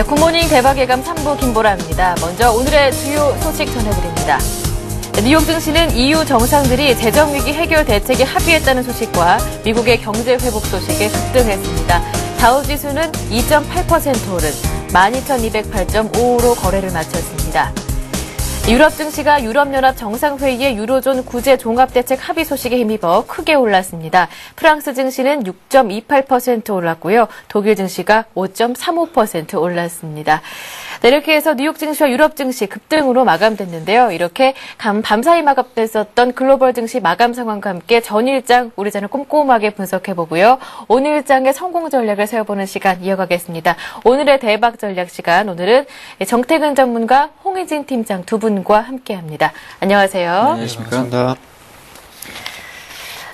네, 굿모닝 대박 예감 3부 김보라입니다. 먼저 오늘의 주요 소식 전해드립니다. 뉴욕 증시는 EU 정상들이 재정위기 해결 대책에 합의했다는 소식과 미국의 경제 회복 소식에 급등했습니다. 다우지수는 2.8% 오른 12,208.55로 거래를 마쳤습니다. 유럽 증시가 유럽연합 정상회의의 유로존 구제 종합대책 합의 소식에 힘입어 크게 올랐습니다. 프랑스 증시는 6.28% 올랐고요. 독일 증시가 5.35% 올랐습니다. 네, 이렇게 해서 뉴욕 증시와 유럽 증시 급등으로 마감됐는데요. 이렇게 밤사이 마감됐었던 글로벌 증시 마감 상황과 함께 전일장 우리 자는 꼼꼼하게 분석해보고요. 오늘장의 성공 전략을 세워보는 시간 이어가겠습니다. 오늘의 대박 전략 시간, 오늘은 정태근 전문가, 홍희진 팀장 두 분과 함께합니다. 안녕하세요. 안녕하십니까. 반갑습니다.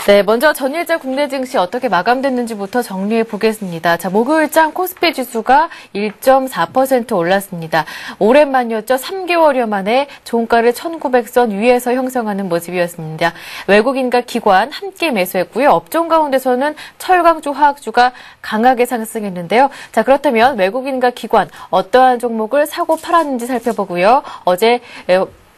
네, 먼저 전일장 국내 증시 어떻게 마감됐는지부터 정리해 보겠습니다. 자, 목요일장 코스피 지수가 1.4% 올랐습니다. 오랜만이었죠. 3개월여 만에 종가를 1900선 위에서 형성하는 모습이었습니다. 외국인과 기관 함께 매수했고요. 업종 가운데서는 철강주, 화학주가 강하게 상승했는데요. 자, 그렇다면 외국인과 기관 어떠한 종목을 사고 팔았는지 살펴보고요. 어제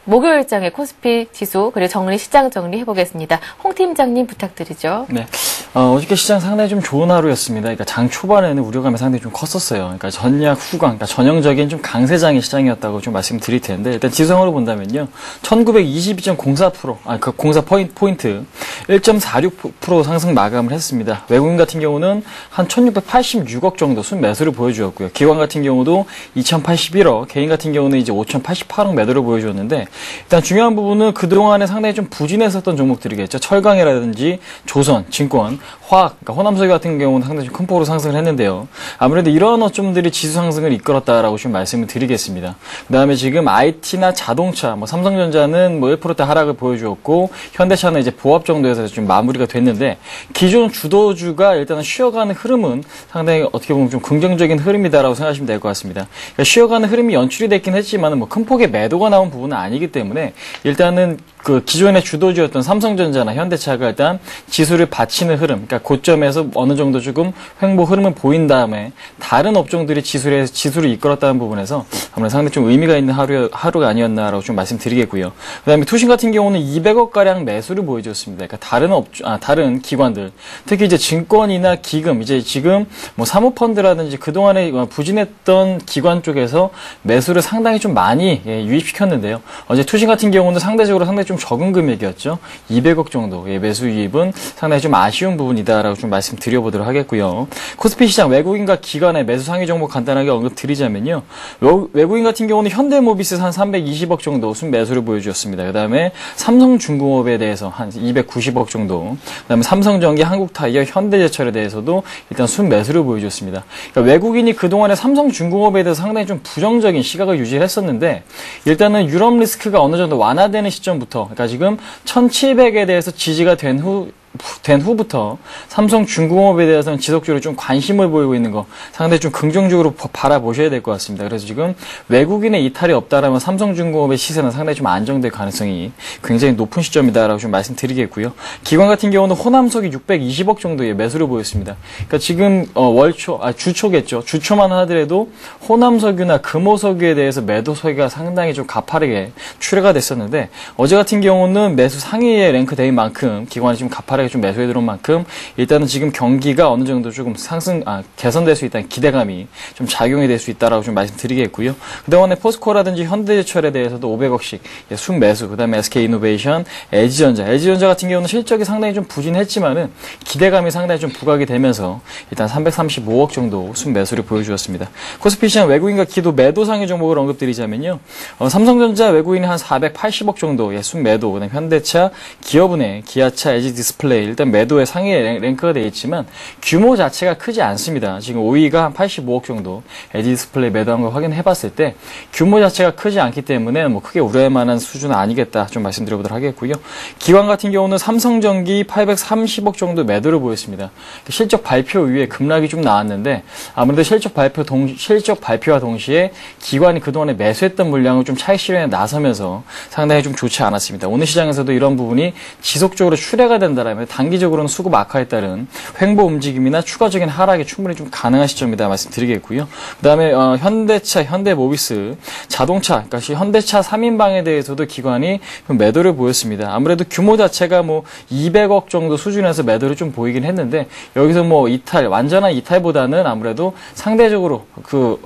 목요일장의 코스피 지수 그리고 정리 시장 정리 해보겠습니다. 홍 팀장님 부탁드리죠. 네, 어저께 시장 상당히 좀 좋은 하루였습니다. 그러니까 장 초반에는 우려감이 상당히 좀 컸었어요. 그러니까 전략 후광, 그러니까 전형적인 좀 강세장의 시장이었다고 좀 말씀드릴 텐데 일단 지수상으로 본다면요, 1922.04%, 공사 포인트 1.46% 상승 마감을 했습니다. 외국인 같은 경우는 한 1,686억 정도 순매수를 보여주었고요. 기관 같은 경우도 2,081억, 개인 같은 경우는 이제 5,088억 매도를 보여주었는데. 일단 중요한 부분은 그동안에 상당히 좀 부진했었던 종목들이겠죠. 철강이라든지 조선, 증권, 화학, 그러니까 호남석유 같은 경우는 상당히 좀 큰 폭으로 상승을 했는데요. 아무래도 이러한 어점들이 지수 상승을 이끌었다라고 좀 말씀을 드리겠습니다. 그 다음에 지금 IT나 자동차, 삼성전자는 1%대 하락을 보여주었고, 현대차는 이제 보합 정도에서 좀 마무리가 됐는데, 기존 주도주가 일단은 쉬어가는 흐름은 상당히 어떻게 보면 좀 긍정적인 흐름이다라고 생각하시면 될 것 같습니다. 그러니까 쉬어가는 흐름이 연출이 됐긴 했지만, 큰 폭의 매도가 나온 부분은 아니기 때문에, 일단은 그 기존의 주도주였던 삼성전자나 현대차가 일단 지수를 받치는 흐름, 그러니까 고점에서 어느 정도 조금 횡보 흐름을 보인 다음에 다른 업종들이 지수를 이끌었다는 부분에서 아무래도 상당히 좀 의미가 있는 하루가 아니었나라고 좀 말씀드리겠고요. 그다음에 투신 같은 경우는 200억 가량 매수를 보여줬습니다. 그러니까 다른 기관들, 특히 이제 증권이나 기금, 이제 지금 사모펀드라든지 그동안에 부진했던 기관 쪽에서 매수를 상당히 좀 많이 유입시켰는데요. 어제 투신 같은 경우는 상대적으로 상당히 좀 적은 금액이었죠. 200억 정도의 매수 유입은 상당히 좀 아쉬운 부분이다라고 좀 말씀드려보도록 하겠고요. 코스피 시장 외국인과 기관의 매수 상위 종목 간단하게 언급드리자면요. 외국인 같은 경우는 현대모비스 한 320억 정도 순매수를 보여주었습니다. 그 다음에 삼성중공업에 대해서 한 290억 정도, 그 다음에 삼성전기, 한국타이어, 현대제철에 대해서도 일단 순매수를 보여줬습니다. 그러니까 외국인이 그동안에 삼성중공업에 대해서 상당히 좀 부정적인 시각을 유지를 했었는데, 일단은 유럽 리스크가 어느 정도 완화되는 시점부터, 그러니까 지금 1700에 대해서 지지가 된 후부터 삼성중공업에 대해서는 지속적으로 좀 관심을 보이고 있는 거 상당히 좀 긍정적으로 바라보셔야 될 것 같습니다. 그래서 지금 외국인의 이탈이 없다라면 삼성중공업의 시세는 상당히 좀 안정될 가능성이 굉장히 높은 시점이다라고 좀 말씀드리겠고요. 기관 같은 경우는 호남석유 620억 정도의 매수를 보였습니다. 그러니까 지금 주초겠죠. 주초만 하더라도 호남석유나 금호석유에 대해서 매도 소리가 상당히 좀 가파르게 출회가 됐었는데, 어제 같은 경우는 매수 상위에 랭크된 만큼 기관이 좀 가파르게 좀 매수해 들어온 만큼 일단은 지금 경기가 어느 정도 조금 개선될 수 있다는 기대감이 좀 작용이 될 수 있다라고 좀 말씀드리겠고요. 그동안에 포스코라든지 현대제철에 대해서도 500억씩 순매수, 그다음에 SK이노베이션, LG전자 같은 경우는 실적이 상당히 좀 부진했지만은 기대감이 상당히 좀 부각이 되면서 일단 335억 정도 순매수를 보여주었습니다. 코스피 시장 외국인과 기도 매도 상위 종목을 언급드리자면요. 삼성전자 외국인이 한 480억 정도 순매도, 그다음에 현대차, 기업은행, 기아차, LG 디스플레이 일단 매도의 상위에 랭크가 되어 있지만 규모 자체가 크지 않습니다. 지금 5위가 한 85억 정도 LG 디스플레이 매도한 걸 확인해 봤을 때 규모 자체가 크지 않기 때문에 크게 우려할 만한 수준은 아니겠다 좀 말씀드려보도록 하겠고요. 기관 같은 경우는 삼성전기 830억 정도 매도를 보였습니다. 실적 발표 이후에 급락이 좀 나왔는데, 아무래도 실적 발표와 동시에 기관이 그동안에 매수했던 물량을 좀 차익 실현에 나서면서 상당히 좀 좋지 않았습니다. 오늘 시장에서도 이런 부분이 지속적으로 출회가 된다면 단기적으로는 수급 악화에 따른 횡보 움직임이나 추가적인 하락이 충분히 좀 가능한 시점이다 말씀드리겠고요. 그다음에 현대차, 현대모비스, 자동차, 그러니까 현대차 3인방에 대해서도 기관이 매도를 보였습니다. 아무래도 규모 자체가 뭐 200억 정도 수준에서 매도를 좀 보이긴 했는데 여기서 뭐 완전한 이탈보다는 아무래도 상대적으로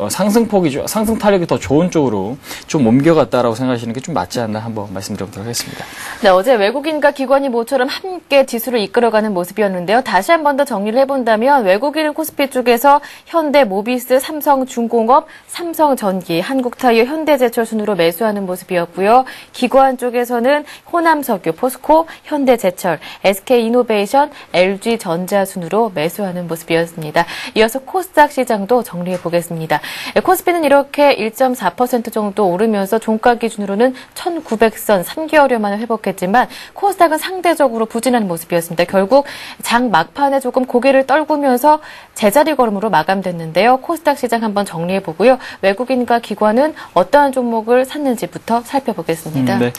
상승폭이 상승 탄력이 더 좋은 쪽으로 좀 옮겨갔다라고 생각하시는 게 좀 맞지 않나 한번 말씀드려보도록 하겠습니다. 네, 어제 외국인과 기관이 모처럼 함께 지수를 이끌어가는 모습이었는데요. 다시 한 번 더 정리를 해본다면 외국인은 코스피 쪽에서 현대모비스, 삼성중공업, 삼성전기, 한국타이어, 현대제철 순으로 매수하는 모습이었고요. 기관 쪽에서는 호남석유, 포스코, 현대제철, SK이노베이션, LG전자 순으로 매수하는 모습이었습니다. 이어서 코스닥 시장도 정리해 보겠습니다. 코스피는 이렇게 1.4% 정도 오르면서 종가 기준으로는 1900선 3개월여 만에 회복했지만 코스닥은 상대적으로 부진한 모습이었습니다. 결국 장 막판에 조금 고개를 떨구면서 제자리 걸음으로 마감됐는데요. 코스닥 시장 한번 정리해 보고요. 외국인과 기관은 어떠한 종목을 샀는지부터 살펴보겠습니다. 네.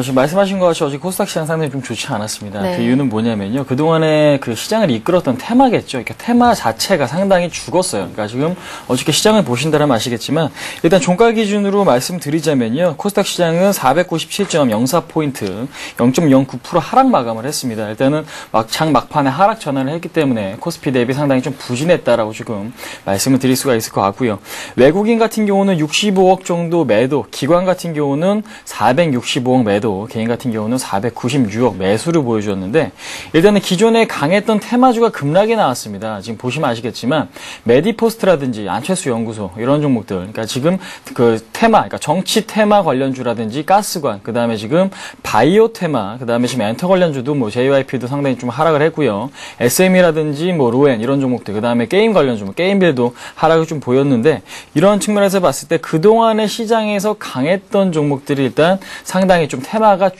지금 말씀하신 것 같이 어제 코스닥 시장 상당히 좀 좋지 않았습니다. 네. 그 이유는 뭐냐면요. 그동안에 그 시장을 이끌었던 테마겠죠. 그러니까 테마 자체가 상당히 죽었어요. 그러니까 지금 어저께 시장을 보신다면 아시겠지만 일단 종가 기준으로 말씀드리자면요. 코스닥 시장은 497.04포인트, 0.09% 하락 마감을 했습니다. 일단은 장 막판에 하락 전환을 했기 때문에 코스피 대비 상당히 좀 부진했다라고 지금 말씀을 드릴 수가 있을 것 같고요. 외국인 같은 경우는 65억 정도 매도, 기관 같은 경우는 465억 매도, 개인 같은 경우는 496억 매수를 보여주었는데 일단은 기존에 강했던 테마주가 급락이 나왔습니다. 지금 보시면 아시겠지만 메디포스트라든지 안철수 연구소 이런 종목들, 그러니까 지금 그 테마, 그러니까 정치 테마 관련주라든지 가스관, 그 다음에 지금 바이오 테마, 그 다음에 지금 엔터 관련주도 뭐 JYP도 상당히 좀 하락을 했고요. SM이라든지 뭐 로엔 이런 종목들, 그 다음에 게임 관련주, 게임빌도 하락을 좀 보였는데 이런 측면에서 봤을 때 그동안의 시장에서 강했던 종목들이 일단 상당히 좀 테마가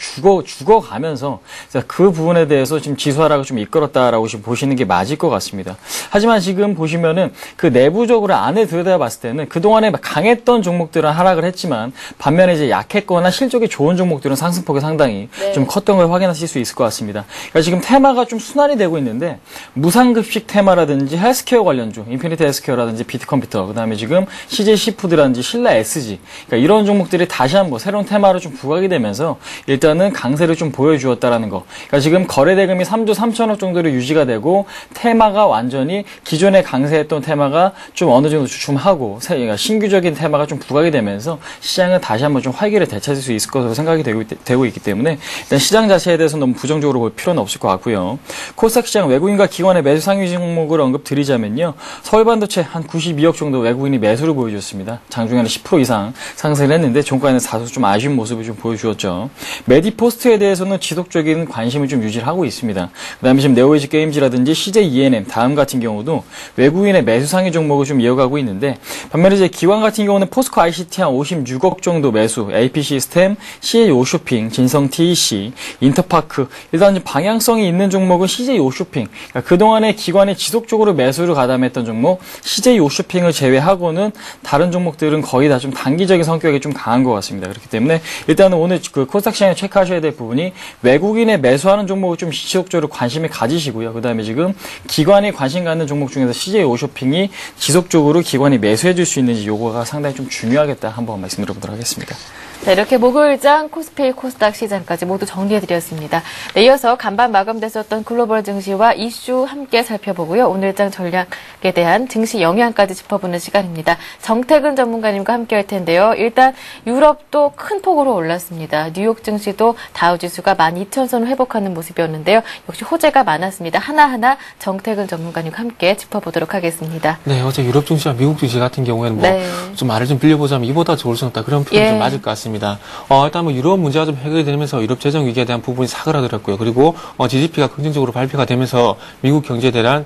죽어가면서 그 부분에 대해서 지금 지수 하락을 좀 이끌었다라고 지금 보시는 게 맞을 것 같습니다. 하지만 지금 보시면은 그 내부적으로 안에 들여다봤을 때는 그동안에 강했던 종목들은 하락을 했지만 반면에 이제 약했거나 실적이 좋은 종목들은 상승폭이 상당히 좀 컸던 걸 확인하실 수 있을 것 같습니다. 그러니까 지금 테마가 좀 순환이 되고 있는데 무상급식 테마라든지 헬스케어 관련주, 인피니트 헬스케어라든지 비트컴퓨터, 그다음에 지금 CJ 시푸드라든지 신라 SG, 그러니까 이런 종목들이 다시 한번 새로운 테마로 좀 부각이 되면서 일단은 강세를 좀 보여주었다라는 거. 그러니까 지금 거래대금이 3조 3천억 정도로 유지가 되고 테마가 완전히 기존에 강세했던 테마가 좀 어느 정도 주춤하고 그러니까 신규적인 테마가 좀 부각이 되면서 시장은 다시 한번 좀 활기를 되찾을 수 있을 것으로 생각이 되고 있기 때문에 일단 시장 자체에 대해서 너무 부정적으로 볼 필요는 없을 것 같고요. 코스닥 시장 외국인과 기관의 매수 상위 종목을 언급드리자면요. 서울반도체 한 92억 정도 외국인이 매수를 보여줬습니다. 장중에는 10% 이상 상승을 했는데 종가에는 다소 좀 아쉬운 모습을 좀 보여주었죠. 메디포스트에 대해서는 지속적인 관심을 좀 유지를 하고 있습니다. 그다음에 지금 네오에이지 게임즈라든지 CJ ENM 다음 같은 경우도 외국인의 매수 상위 종목을 좀 이어가고 있는데 반면에 이제 기관 같은 경우는 포스코 ICT 한 56억 정도 매수, AP 시스템, CJ 오쇼핑, 진성 TEC, 인터파크 일단 방향성이 있는 종목은 CJ 오쇼핑. 그러니까 그동안에 기관이 지속적으로 매수를 가담했던 종목 CJ 오쇼핑을 제외하고는 다른 종목들은 거의 다 좀 단기적인 성격이 좀 강한 것 같습니다. 그렇기 때문에 일단은 오늘 그 코스닥 시장에 체크하셔야 될 부분이 외국인의 매수하는 종목을 좀 지속적으로 관심을 가지시고요. 그다음에 지금 기관이 관심 갖는 종목 중에서 CJ 오쇼핑이 지속적으로 기관이 매수해 줄 수 있는지 요거가 상당히 좀 중요하겠다 한번 말씀드려보도록 하겠습니다. 자, 이렇게 목요일장 코스피 코스닥 시장까지 모두 정리해드렸습니다. 네, 이어서 간밤 마감됐었던 글로벌 증시와 이슈 함께 살펴보고요. 오늘장 전략에 대한 증시 영향까지 짚어보는 시간입니다. 정태근 전문가님과 함께 할 텐데요. 일단 유럽도 큰 폭으로 올랐습니다. 뉴욕 증시도 다우지수가 12,000선을 회복하는 모습이었는데요. 역시 호재가 많았습니다. 하나하나 정태근 전문가님과 함께 짚어보도록 하겠습니다. 네, 어제 유럽 증시와 미국 증시 같은 경우에는 좀 말을 좀 빌려보자면 이보다 좋을 수 없다. 그런 표현이 좀 맞을 것 같습니다. 일단 뭐 유럽 문제가 좀 해결이 되면서 유럽 재정 위기에 대한 부분이 사그라들었고요. 그리고 GDP가 긍정적으로 발표가 되면서 미국 경제에 대한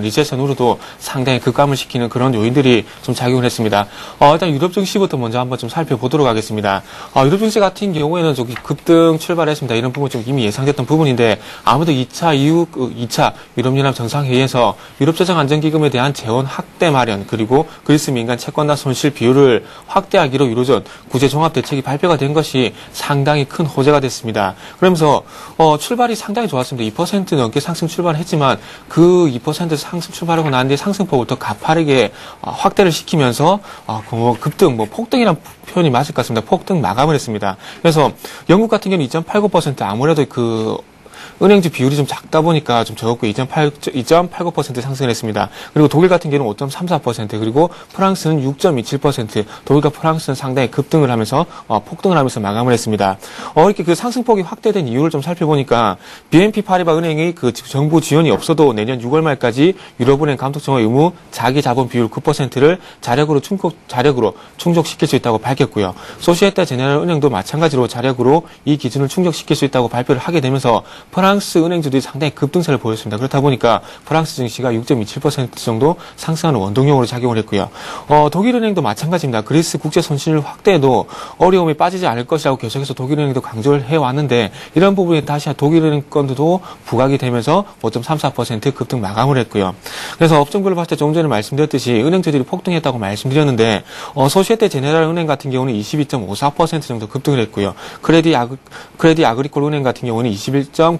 리세션으로도 상당히 급감을 시키는 그런 요인들이 좀 작용을 했습니다. 일단 유럽 증시부터 먼저 한번 좀 살펴보도록 하겠습니다. 유럽 증시 같은 경우에는 좀 급등 출발했습니다. 이런 부분 좀 이미 예상됐던 부분인데 아무래도 2차 유럽연합 정상회의에서 유럽 재정 안정기금에 대한 재원 확대 마련 그리고 그리스 민간 채권단 손실 비율을 확대하기로 이루어진 구제 종합대책이 발표가 된 것이 상당히 큰 호재가 됐습니다. 그러면서 출발이 상당히 좋았습니다. 2% 넘게 상승 출발했지만 그 2% 상승 출발하고 난 뒤에 상승폭을 더 가파르게 확대를 시키면서 급등, 폭등이란 표현이 맞을 것 같습니다. 폭등 마감을 했습니다. 그래서 영국 같은 경우는 2.89% 아무래도 은행주 비율이 좀 작다 보니까 좀 적었고 2.89% 상승을 했습니다. 그리고 독일 같은 경우는 5.34% 그리고 프랑스는 6.27% 독일과 프랑스는 상당히 급등을 하면서 폭등을 하면서 마감을 했습니다. 이렇게 그 상승폭이 확대된 이유를 좀 살펴보니까 BNP 파리바 은행이 그 정부 지원이 없어도 내년 6월 말까지 유럽은행 감독청의 의무 자기 자본 비율 9%를 자력으로 충족시킬 수 있다고 밝혔고요. 소시에테 제네랄 은행도 마찬가지로 자력으로 이 기준을 충족시킬 수 있다고 발표를 하게 되면서 프랑스 은행주들이 상당히 급등세를 보였습니다. 그렇다 보니까 프랑스 증시가 6.27% 정도 상승하는 원동력으로 작용을 했고요. 독일은행도 마찬가지입니다. 그리스 국제 손실 확대에도 어려움이 빠지지 않을 것이라고 계속해서 독일은행도 강조를 해왔는데 이런 부분에 다시 독일은행 건도 부각이 되면서 5.34% 급등 마감을 했고요. 그래서 업종별로 봤을 때 조금 전에 말씀드렸듯이 은행주들이 폭등했다고 말씀드렸는데 소시에테 제네랄 은행 같은 경우는 22.54% 정도 급등을 했고요. 크레디 아그리콜 은행 같은 경우는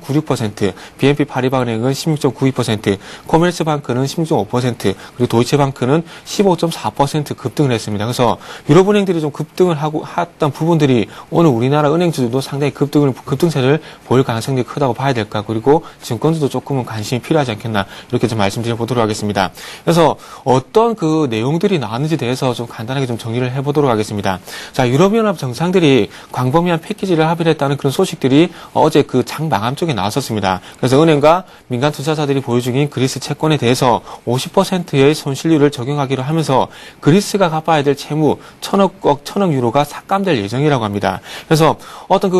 96%, BNP 파리바 은행은 16.92%, 코메르츠방크는 16.5%, 그리고 도이체방크는 15.4% 급등을 했습니다. 그래서 유럽은행들이 좀 급등을 했던 부분들이 오늘 우리나라 은행주들도 상당히 급등세를 보일 가능성이 크다고 봐야 될 것 같고, 그리고 증권주도 조금은 관심이 필요하지 않겠나 이렇게 좀 말씀드려보도록 하겠습니다. 그래서 어떤 그 내용들이 나왔는지 대해서 좀 간단하게 좀 정리를 해보도록 하겠습니다. 자, 유럽연합 정상들이 광범위한 패키지를 합의를 했다는 그런 소식들이 어제 그 장 마감 쪽에 나왔었습니다. 그래서 은행과 민간 투자자들이 보유 중인 그리스 채권에 대해서 50%의 손실률을 적용하기로 하면서 그리스가 갚아야 될 채무 1,000억 유로가 삭감될 예정이라고 합니다. 그래서 어떤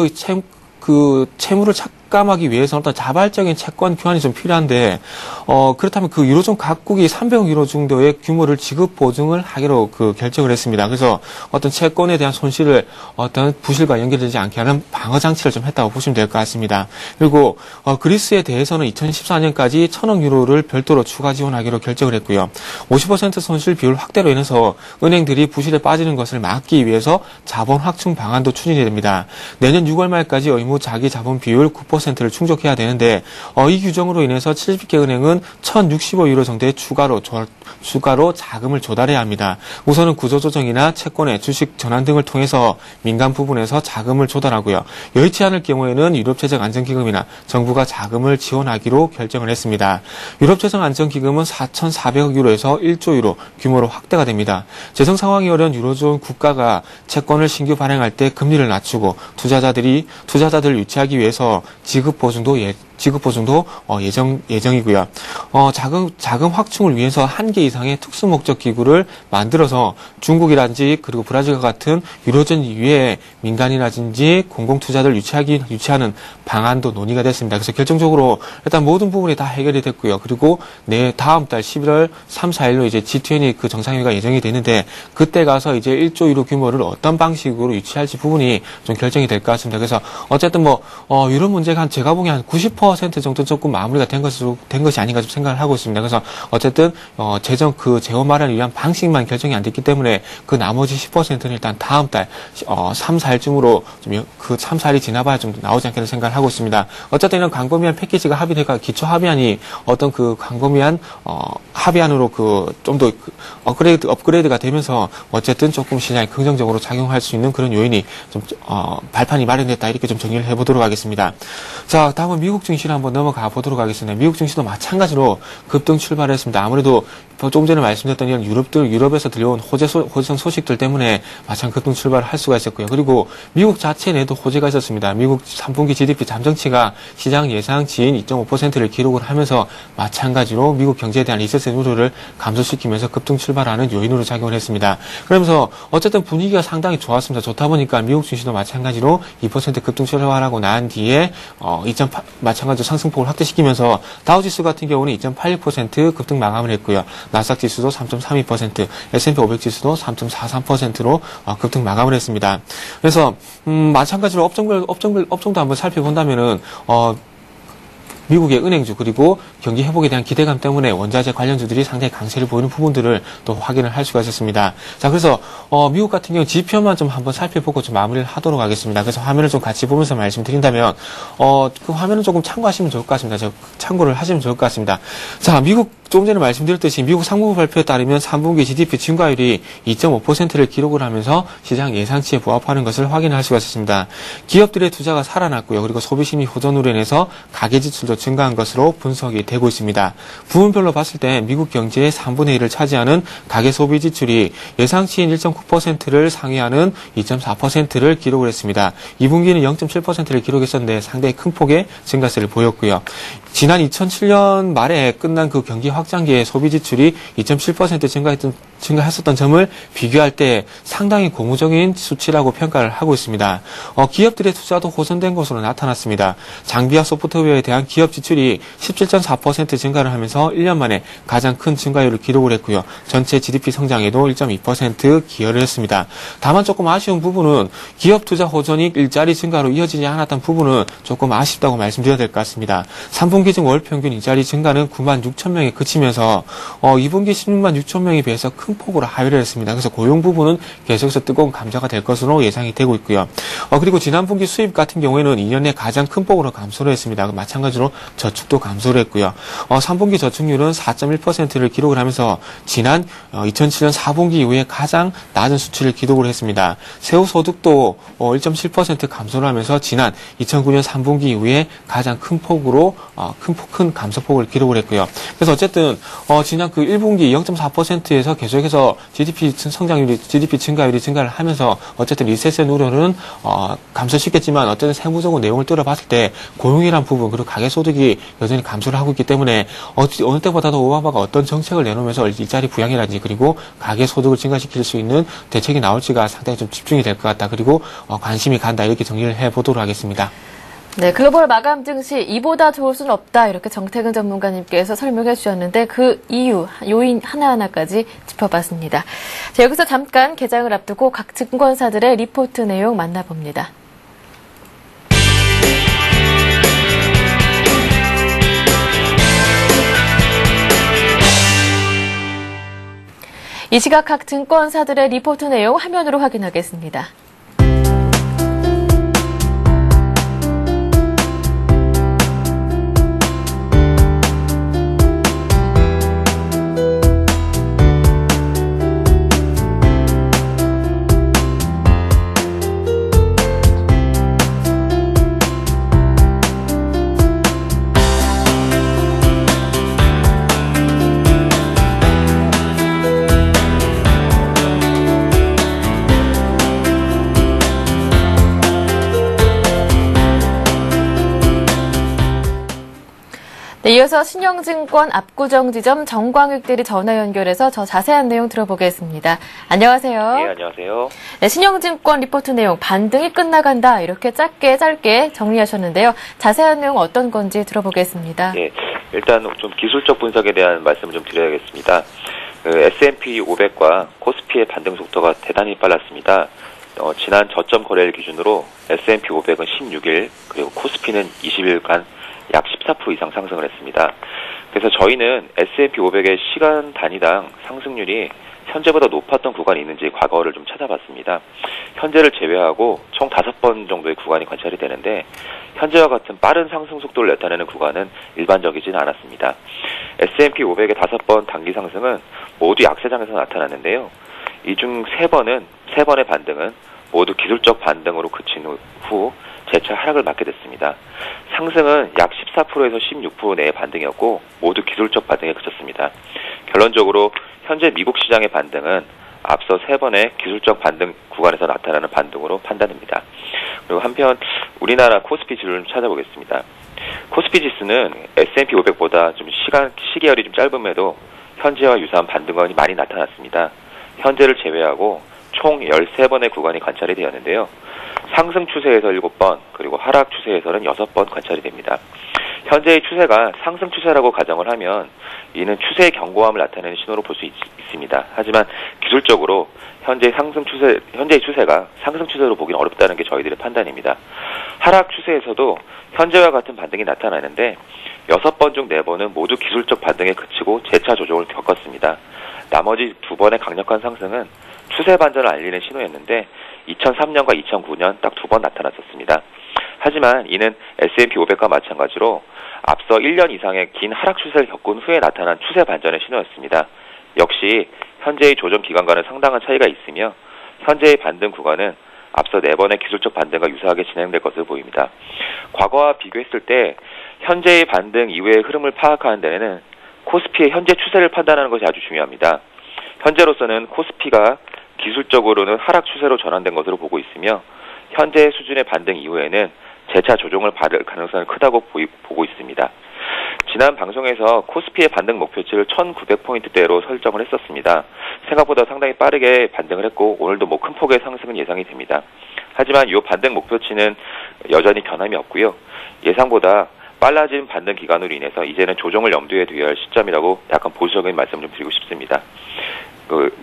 채무를 삭감하기 위해서 어떤 자발적인 채권 교환이 좀 필요한데, 그렇다면 그 유로존 각국이 300억 유로 정도의 규모를 지급 보증을 하기로 결정을 했습니다. 그래서 어떤 채권에 대한 손실을 어떤 부실과 연결되지 않게 하는 방어 장치를 좀 했다고 보시면 될 것 같습니다. 그리고, 그리스에 대해서는 2014년까지 1,000억 유로를 별도로 추가 지원하기로 결정을 했고요. 50% 손실 비율 확대로 인해서 은행들이 부실에 빠지는 것을 막기 위해서 자본 확충 방안도 추진이 됩니다. 내년 6월 말까지 의무 자기 자본 비율 9%를 충족해야 되는데 이 규정으로 인해서 70개 은행은 1,065유로 정도의 추가로 자금을 조달해야 합니다. 우선은 구조조정이나 채권의 주식 전환 등을 통해서 민간 부분에서 자금을 조달하고요. 여의치 않을 경우에는 유럽재정안정기금이나 정부가 자금을 지원하기로 결정을 했습니다. 유럽재정안정기금은 4,400억 유로에서 1조 유로 규모로 확대가 됩니다. 재정 상황이 어려운 유로존 국가가 채권을 신규 발행할 때 금리를 낮추고 투자자들을 유치하기 위해서 지급 보증도 예정이고요. 자금 확충을 위해서 1개 이상의 특수 목적 기구를 만들어서 중국이라든지 그리고 브라질과 같은 유로존 이외에 민간이라든지 공공 투자를 유치하는 방안도 논의가 됐습니다. 그래서 결정적으로 일단 모든 부분이 다 해결이 됐고요. 그리고 다음 달 11월 3, 4일로 이제 G20 정상회의가 예정이 되는데 그때 가서 이제 1조 유로 규모를 어떤 방식으로 유치할지 부분이 좀 결정이 될 것 같습니다. 그래서 어쨌든 유럽 문제가 제가 보기엔 한 90% 정도 조금 마무리가 된 것이 아닌가 좀 생각을 하고 있습니다. 그래서 어쨌든 재원 마련을 위한 방식만 결정이 안 됐기 때문에 그 나머지 10%는 일단 다음 달 3, 4일쯤으로 좀 3, 4일이 지나봐야 좀 나오지 않겠나 생각을 하고 있습니다. 어쨌든 이런 광범위한 패키지가 합의되가 기초 합의안이 어떤 광범위한 합의안으로 좀 더 업그레이드가 되면서 어쨌든 조금 시장에 긍정적으로 작용할 수 있는 그런 요인이 좀 발판이 마련됐다 이렇게 좀 정리를 해보도록 하겠습니다. 자, 다음은 미국 증시를 한번 넘어가 보도록 하겠습니다. 미국 증시도 마찬가지로 급등 출발했습니다. 아무래도 조금 전에 말씀드렸던 이런 유럽에서 들려온 호재성 소식들 때문에 마찬가지 급등 출발을 할 수가 있었고요. 그리고 미국 자체 내도 호재가 있었습니다. 미국 3분기 GDP 잠정치가 시장 예상치인 2.5%를 기록을 하면서 마찬가지로 미국 경제에 대한 리세스 우려를 감소시키면서 급등 출발하는 요인으로 작용을 했습니다. 그러면서 어쨌든 분위기가 상당히 좋았습니다. 좋다 보니까 미국 증시도 마찬가지로 2% 급등 출발하고 난 뒤에 마찬가지로 상승폭을 확대시키면서 다우지수 같은 경우는 2.81% 급등 마감을 했고요. 나스닥 지수도 3.32%, S&P 500 지수도 3.43%로 급등 마감을 했습니다. 그래서 마찬가지로 업종도 한번 살펴본다면은 미국의 은행주 그리고 경기 회복에 대한 기대감 때문에 원자재 관련주들이 상당히 강세를 보이는 부분들을 또 확인을 할 수가 있었습니다. 자, 그래서 미국 같은 경우 지표만 좀 한번 살펴보고 좀 마무리를 하도록 하겠습니다. 그래서 화면을 좀 같이 보면서 말씀드린다면 그 화면은 조금 참고하시면 좋을 것 같습니다. 참고를 하시면 좋을 것 같습니다. 자, 미국 조금 전에 말씀드렸듯이 미국 상무부 발표에 따르면 3분기 GDP 증가율이 2.5%를 기록을 하면서 시장 예상치에 부합하는 것을 확인할 수가 있었습니다. 기업들의 투자가 살아났고요. 그리고 소비심리 호전으로 인해서 가계 지출도 증가한 것으로 분석이 되고 있습니다. 부문별로 봤을 때 미국 경제의 3분의 1을 차지하는 가계 소비 지출이 예상치인 1.9%를 상회하는 2.4%를 기록을 했습니다. 2분기는 0.7%를 기록했었는데 상당히 큰 폭의 증가세를 보였고요. 지난 2007년 말에 끝난 그 경기 확장기에 소비 지출이 2.7% 증가했었던 점을 비교할 때 상당히 고무적인 수치라고 평가를 하고 있습니다. 기업들의 투자도 호전된 것으로 나타났습니다. 장비와 소프트웨어에 대한 기업 지출이 17.4% 증가를 하면서 1년 만에 가장 큰 증가율을 기록을 했고요. 전체 GDP 성장에도 1.2% 기여를 했습니다. 다만 조금 아쉬운 부분은 기업 투자 호전이 일자리 증가로 이어지지 않았던 부분은 조금 아쉽다고 말씀드려야 될 것 같습니다. 3분기 중 월 평균 일자리 증가는 9만 6천 명에 그치면서 2분기 16만 6천 명에 비해서 큰 폭으로 하회를 했습니다. 그래서 고용 부분은 계속해서 뜨거운 감자가 될 것으로 예상이 되고 있고요. 그리고 지난 분기 수입 같은 경우에는 2년 내 가장 큰 폭으로 감소를 했습니다. 마찬가지로 저축도 감소를 했고요. 3분기 저축률은 4.1%를 기록을 하면서 지난 2007년 4분기 이후에 가장 낮은 수치를 기록을 했습니다. 세후 소득도 1.7% 감소를 하면서 지난 2009년 3분기 이후에 가장 큰 폭으로 큰 감소폭을 기록을 했고요. 그래서 어쨌든 지난 그 1분기 0.4%에서 계속해서 GDP 성장률이 GDP 증가율이 증가를 하면서 어쨌든 리세션 우려는 감소시켰지만 어쨌든 세부적으로 내용을 뚫어봤을 때 고용이란 부분 그리고 가계소득이 여전히 감소를 하고 있기 때문에 어느 때보다도 오바마가 어떤 정책을 내놓으면서 일자리 부양이라든지 그리고 가계소득을 증가시킬 수 있는 대책이 나올지가 상당히 좀 집중이 될 것 같다. 그리고 관심이 간다. 이렇게 정리를 해보도록 하겠습니다. 네, 글로벌 마감 증시 이보다 좋을 수는 없다. 이렇게 정태근 전문가님께서 설명해 주셨는데 그 이유, 요인 하나하나까지 짚어봤습니다. 자, 여기서 잠깐 개장을 앞두고 각 증권사들의 리포트 내용 만나봅니다. 이 시각 각 증권사들의 리포트 내용 화면으로 확인하겠습니다. 네, 이어서 신영증권 압구정지점 정광익 대리 전화 연결해서 저 자세한 내용 들어보겠습니다. 안녕하세요. 네, 안녕하세요. 네, 신영증권 리포트 내용 반등이 끝나간다 이렇게 짧게 정리하셨는데요. 자세한 내용 어떤 건지 들어보겠습니다. 네, 일단 좀 기술적 분석에 대한 말씀을 좀 드려야겠습니다. S&P 500과 코스피의 반등 속도가 대단히 빨랐습니다. 지난 저점 거래일 기준으로 S&P 500은 16일 그리고 코스피는 20일간 약 14% 이상 상승을 했습니다. 그래서 저희는 S&P 500의 시간 단위당 상승률이 현재보다 높았던 구간이 있는지 과거를 좀 찾아봤습니다. 현재를 제외하고 총 5번 정도의 구간이 관찰이 되는데 현재와 같은 빠른 상승 속도를 나타내는 구간은 일반적이지는 않았습니다. S&P 500의 5번 단기 상승은 모두 약세장에서 나타났는데요. 이 중 3번의 반등은 모두 기술적 반등으로 그친 후 재차 하락을 맞게 됐습니다. 상승은 약 14%에서 16% 내의 반등이었고 모두 기술적 반등에 그쳤습니다. 결론적으로 현재 미국 시장의 반등은 앞서 3번의 기술적 반등 구간에서 나타나는 반등으로 판단됩니다. 그리고 한편 우리나라 코스피 지수를 좀 찾아보겠습니다. 코스피 지수는 S&P 500보다 좀 시계열이 좀 짧음에도 현재와 유사한 반등권이 많이 나타났습니다. 현재를 제외하고 총 13번의 구간이 관찰이 되었는데요. 상승 추세에서 7번, 그리고 하락 추세에서는 6번 관찰이 됩니다. 현재의 추세가 상승 추세라고 가정을 하면 이는 추세의 견고함을 나타내는 신호로 볼 수 있습니다. 하지만 기술적으로 현재의 추세가 상승 추세로 보기는 어렵다는 게 저희들의 판단입니다. 하락 추세에서도 현재와 같은 반등이 나타나는데 6번 중 4번은 모두 기술적 반등에 그치고 재차 조정을 겪었습니다. 나머지 2번의 강력한 상승은 추세 반전을 알리는 신호였는데 2003년과 2009년 딱 2번 나타났었습니다. 하지만 이는 S&P 500과 마찬가지로 앞서 1년 이상의 긴 하락 추세를 겪은 후에 나타난 추세 반전의 신호였습니다. 역시 현재의 조정 기간과는 상당한 차이가 있으며 현재의 반등 구간은 앞서 4번의 기술적 반등과 유사하게 진행될 것으로 보입니다. 과거와 비교했을 때 현재의 반등 이후의 흐름을 파악하는 데에는 코스피의 현재 추세를 판단하는 것이 아주 중요합니다. 현재로서는 코스피가 기술적으로는 하락 추세로 전환된 것으로 보고 있으며 현재 수준의 반등 이후에는 재차 조정을 받을 가능성이 크다고 보고 있습니다. 지난 방송에서 코스피의 반등 목표치를 1900포인트대로 설정을 했었습니다. 생각보다 상당히 빠르게 반등을 했고 오늘도 큰 폭의 상승은 예상이 됩니다. 하지만 이 반등 목표치는 여전히 변함이 없고요. 예상보다 빨라진 반등 기간으로 인해서 이제는 조정을 염두에 두어야 할 시점이라고 약간 보수적인 말씀을 좀 드리고 싶습니다.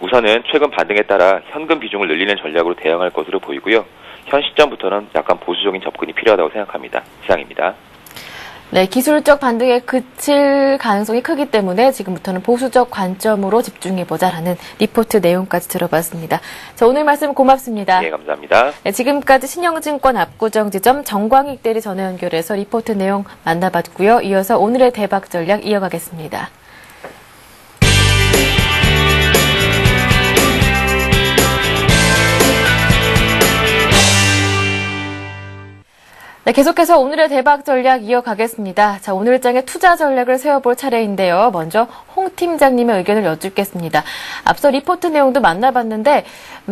우선은 최근 반등에 따라 현금 비중을 늘리는 전략으로 대응할 것으로 보이고요. 현 시점부터는 약간 보수적인 접근이 필요하다고 생각합니다. 이상입니다. 네, 기술적 반등에 그칠 가능성이 크기 때문에 지금부터는 보수적 관점으로 집중해보자라는 리포트 내용까지 들어봤습니다. 자, 오늘 말씀 고맙습니다. 네, 감사합니다. 네, 지금까지 신영증권 압구정지점 정광익 대리 전화 연결해서 리포트 내용 만나봤고요. 이어서 오늘의 대박 전략 이어가겠습니다. 네, 계속해서 오늘의 대박 전략 이어가겠습니다. 자, 오늘 장의 투자 전략을 세워볼 차례인데요. 먼저 홍 팀장님의 의견을 여쭙겠습니다. 앞서 리포트 내용도 만나봤는데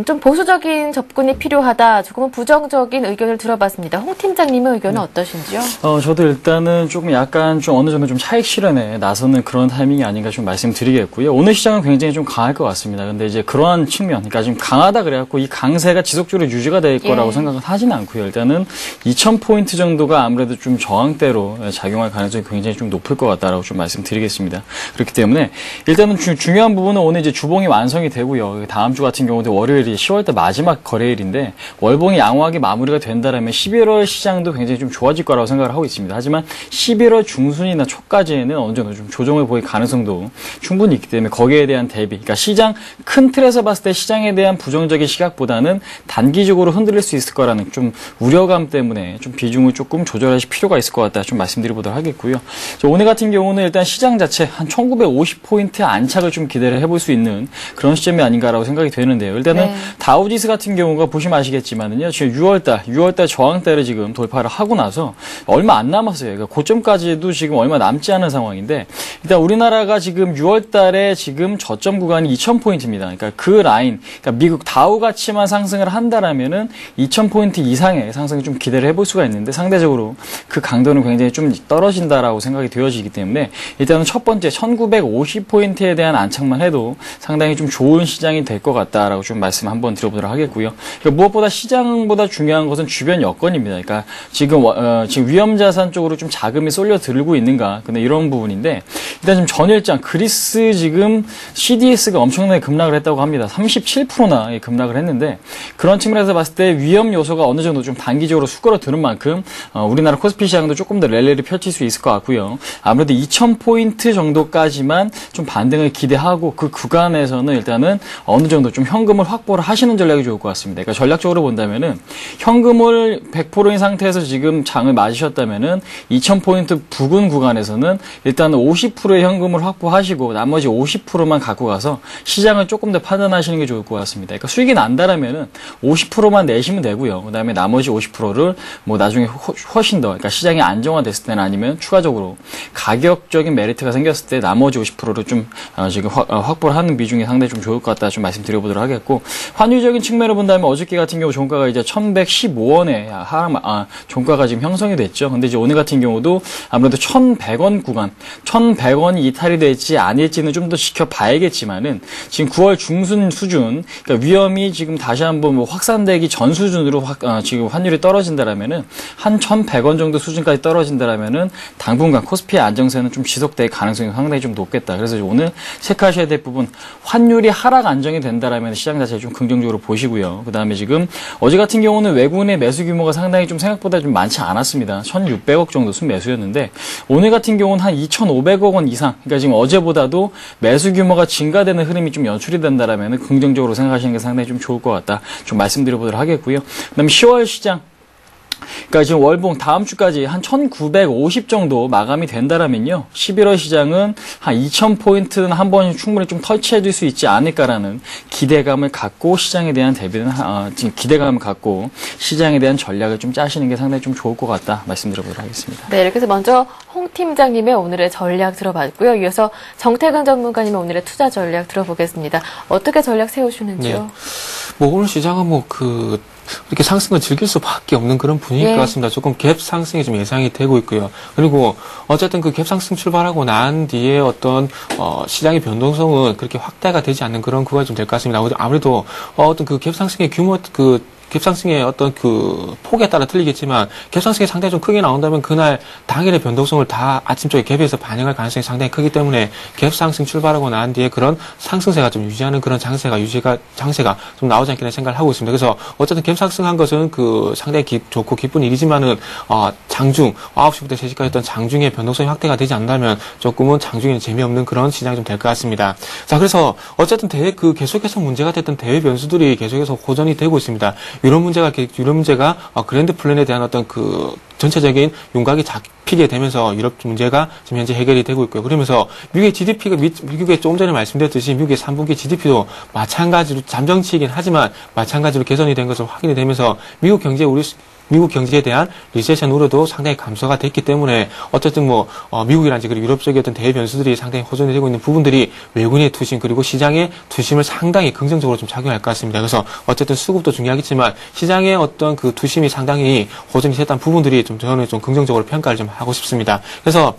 좀 보수적인 접근이 필요하다, 조금은 부정적인 의견을 들어봤습니다. 홍 팀장님의 의견은 어떠신지요? 저도 일단은 조금 약간 좀 어느 정도 좀 차익 실현에 나서는 그런 타이밍이 아닌가 좀 말씀드리겠고요. 오늘 시장은 굉장히 좀 강할 것 같습니다. 근데 이제 그러한 측면, 그러니까 좀 강하다 그래갖고 이 강세가 지속적으로 유지가 될 거라고 생각은 하지는 않고요. 일단은 2000포인트 정도가 아무래도 좀 저항대로 작용할 가능성이 굉장히 좀 높을 것 같다라고 좀 말씀드리겠습니다. 그렇기 때문에 일단은 중요한 부분은 오늘 이제 주봉이 완성이 되고요. 다음 주 같은 경우도 월요일이 10월달 마지막 거래일인데 월봉이 양호하게 마무리가 된다라면 11월 시장도 굉장히 좀 좋아질 거라고 생각을 하고 있습니다. 하지만 11월 중순이나 초까지는 어느 정도 좀 조정을 보일 가능성도 충분히 있기 때문에 거기에 대한 대비, 그러니까 시장 큰 틀에서 봤을 때 시장에 대한 부정적인 시각보다는 단기적으로 흔들릴 수 있을 거라는 좀 우려감 때문에 좀 비중을 조금 조절하실 필요가 있을 것 같다 좀 말씀드리도록 하겠고요. 오늘 같은 경우는 일단 시장 자체 한 1950포인트 안착을 좀 기대를 해볼 수 있는 그런 시점이 아닌가라고 생각이 되는데요. 일단은 다우지수 같은 경우가 보시면 아시겠지만은요, 지금 6월달 저항대를 지금 돌파를 하고 나서 얼마 안 남았어요. 그러니까 고점까지도 지금 얼마 남지 않은 상황인데, 일단 우리나라가 지금 6월달에 지금 저점 구간이 2000포인트입니다. 그러니까 그 라인, 그러니까 미국 다우 가치만 상승을 한다라면은 2000포인트 이상의 상승을 좀 기대를 해볼 수가 있는데, 상대적으로 그 강도는 굉장히 좀 떨어진다라고 생각이 되어지기 때문에 일단은 첫 번째 1950포인트에 대한 안착만 해도 상당히 좀 좋은 시장이 될 것 같다라고 좀 말씀 한번 드려보도록 하겠고요. 그러니까 무엇보다 시장보다 중요한 것은 주변 여건입니다. 그러니까 지금 위험 자산 쪽으로 좀 자금이 쏠려 들고 있는가, 근데 이런 부분인데, 일단 지금 전일장 그리스 지금 CDS가 엄청나게 급락을 했다고 합니다. 37%나 급락을 했는데, 그런 측면에서 봤을 때 위험 요소가 어느 정도 좀 단기적으로 수그러드는 만큼 우리나라 코스피 시장도 조금 더 랠리를 펼칠 수 있을 것 같고요. 아무래도 2000포인트 정도까지만 좀 반등을 기대하고 그 구간에서는 일단은 어느 정도 좀 현금을 확보를 하시는 전략이 좋을 것 같습니다. 그러니까 전략적으로 본다면은 현금을 100%인 상태에서 지금 장을 맞으셨다면은 2000포인트 부근 구간에서는 일단 50%의 현금을 확보하시고 나머지 50%만 갖고 가서 시장을 조금 더 판단하시는 게 좋을 것 같습니다. 그러니까 수익이 난다라면은 50%만 내시면 되고요. 그다음에 나머지 50%를 뭐 나중에 훨씬 더, 그러니까 시장이 안정화됐을 때는 아니면 추가적으로 가격적인 메리트가 생겼을 때 나머지 50%를 좀 지금 확보를 하는 비중이 상당히 좀 좋을 것 같다 좀 말씀드려보도록 하겠고, 환율적인 측면을 본다면 어저께 같은 경우 종가가 이제 1115원에 종가가 지금 형성이 됐죠. 근데 이제 오늘 같은 경우도 아무래도 1100원 구간, 1100원이 이탈이 될지 아닐지는 좀 더 지켜봐야겠지만은 지금 9월 중순 수준, 그러니까 위험이 지금 다시 한번 뭐 확산되기 전 수준으로 지금 환율이 떨어진다라면은 한 1,100원 정도 수준까지 떨어진다라면은 당분간 코스피의 안정세는 좀 지속될 가능성이 상당히 좀 높겠다. 그래서 오늘 체크하셔야 될 부분, 환율이 하락 안정이 된다라면 시장 자체를 좀 긍정적으로 보시고요. 그다음에 지금 어제 같은 경우는 외국인의 매수 규모가 상당히 좀 생각보다 좀 많지 않았습니다. 1,600억 정도 순매수였는데 오늘 같은 경우는 한 2,500억 원 이상, 그러니까 지금 어제보다도 매수 규모가 증가되는 흐름이 좀 연출이 된다라면 긍정적으로 생각하시는 게 상당히 좀 좋을 것 같다. 좀 말씀드려보도록 하겠고요. 그다음에 10월 시장. 그러니까 지금 월봉 다음 주까지 한 1950 정도 마감이 된다라면요. 11월 시장은 한 2000포인트는 한 번씩 충분히 좀 터치해 줄 수 있지 않을까라는 기대감을 갖고 시장에 대한 대비는, 지금 기대감을 갖고 시장에 대한 전략을 좀 짜시는 게 상당히 좀 좋을 것 같다. 말씀드려보도록 하겠습니다. 네, 이렇게 해서 먼저 홍 팀장님의 오늘의 전략 들어봤고요. 이어서 정태근 전문가님의 오늘의 투자 전략 들어보겠습니다. 어떻게 전략 세우시는지요? 네. 뭐 오늘 시장은 이렇게 상승을 즐길 수밖에 없는 그런 분위기인 것 같습니다. 조금 갭 상승이 좀 예상이 되고 있고요. 그리고 어쨌든 그 갭 상승 출발하고 난 뒤에 어떤 시장의 변동성은 그렇게 확대가 되지 않는 그런 구간이 좀 될 것 같습니다. 아무래도 어떤 그 갭 상승의 규모 갭상승의 어떤 그 폭에 따라 틀리겠지만 갭상승이 상당히 좀 크게 나온다면 그날 당일의 변동성을 다 아침 쪽에 갭에서 반영할 가능성이 상당히 크기 때문에 갭상승 출발하고 난 뒤에 그런 상승세가 좀 유지하는 그런 장세가 좀 나오지 않겠나 생각을 하고 있습니다. 그래서 어쨌든 갭상승한 것은 그 상당히 좋고 기쁜 일이지만은 장중 9시부터 3시까지 했던 장중의 변동성이 확대가 되지 않는다면 조금은 장중에는 재미없는 그런 시장이 좀 될 것 같습니다. 자, 그래서 어쨌든 계속해서 문제가 됐던 대외 변수들이 계속해서 호전이 되고 있습니다. 이런 문제가 그랜드 플랜에 대한 어떤 그 전체적인 윤곽이 잡히게 되면서 유럽 문제가 지금 현재 해결이 되고 있고요. 그러면서 미국의 GDP가 미국의 조금 전에 말씀드렸듯이 미국의 3분기 GDP도 마찬가지로 잠정치이긴 하지만 마찬가지로 개선이 된 것으로 확인이 되면서 미국 경제에 대한 리세션 우려도 상당히 감소가 됐기 때문에 어쨌든 미국이란지 그리고 유럽 쪽의 어떤 대외 변수들이 상당히 호전이 되고 있는 부분들이 외국인의 투심 그리고 시장의 투심을 상당히 긍정적으로 좀 작용할 것 같습니다. 그래서 어쨌든 수급도 중요하겠지만 시장의 어떤 그 투심이 상당히 호전이 됐다는 부분들이 저는 좀 긍정적으로 평가를 좀 하고 싶습니다. 그래서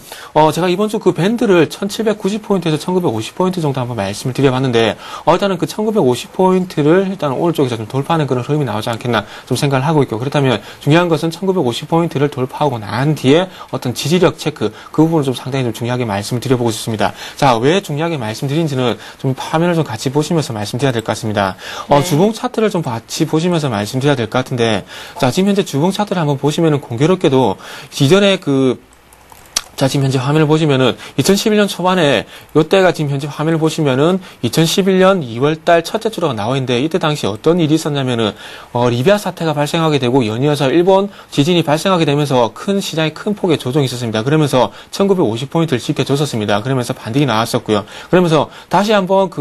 제가 이번 주 그 밴드를 1790포인트에서 1950포인트 정도 한번 말씀을 드려봤는데 일단은 그 1950포인트를 일단 오늘 쪽에서 좀 돌파하는 그런 흐름이 나오지 않겠나 좀 생각을 하고 있고 그렇다면 중요한 것은 1950포인트를 돌파하고 난 뒤에 어떤 지지력 체크, 그 부분을 좀 상당히 좀 중요하게 말씀을 드려보고 싶습니다. 자, 왜 중요하게 말씀드린지는 좀 화면을 좀 같이 보시면서 말씀드려야 될 것 같습니다. 네. 주봉 차트를 좀 같이 보시면서 말씀드려야 될 것 같은데, 자, 지금 현재 주봉 차트를 한번 보시면은 공교롭게도 이전에 자, 지금 현재 화면을 보시면은 2011년 초반에 이때가 지금 현재 화면을 보시면은 2011년 2월달 첫째 주라고 나와 있는데 이때 당시 어떤 일이 있었냐면은 리비아 사태가 발생하게 되고 연이어서 일본 지진이 발생하게 되면서 시장의 큰 폭의 조정이 있었습니다. 그러면서 1950포인트를 지켜줬었습니다. 그러면서 반등이 나왔었고요. 그러면서 다시 한번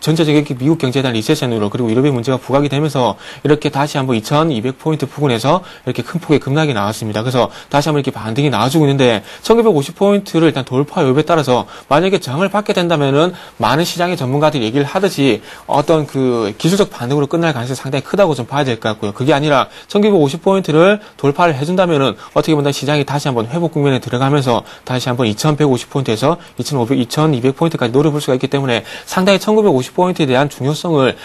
전체적인 미국 경제에 대한 리세션으로 그리고 유럽의 문제가 부각이 되면서 이렇게 다시 한번 2200포인트 부근에서 이렇게 큰 폭의 급락이 나왔습니다. 그래서 다시 한번 이렇게 반등이 나와주고 있는데 1950포인트를 일단 돌파 여부에 따라서 만약에 저항을 받게 된다면은 많은 시장의 전문가들이 얘기를 하듯이 어떤 그 기술적 반등으로 끝날 가능성이 상당히 크다고 좀 봐야 될 것 같고요. 그게 아니라 1950포인트를 돌파를 해준다면은 어떻게 보면 시장이 다시 한번 회복 국면에 들어가면서 다시 한번 2150포인트에서 2200포인트까지 노려볼 수가 있기 때문에 상당히 1950포인트에 대한 중요성을